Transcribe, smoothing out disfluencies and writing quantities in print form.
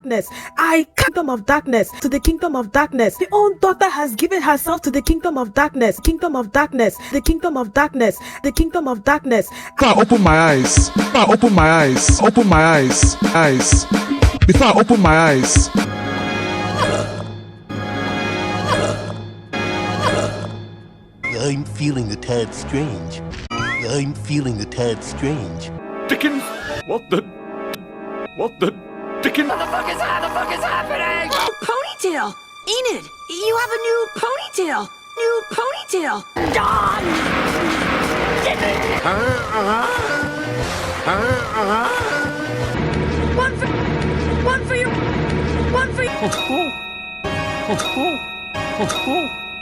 I kingdom of darkness to the kingdom of darkness. The own daughter has given herself to the kingdom of darkness, kingdom of darkness, the kingdom of darkness, the kingdom of darkness. Before I open my eyes, before I open my eyes, open my eyes. Before I open my eyes. I'm feeling a tad strange. I'm feeling a tad strange. Dickens? What the Dickens? What the fuck is happening? Oh, ponytail! Enid, you have a new ponytail! New ponytail! Dawn! One for you!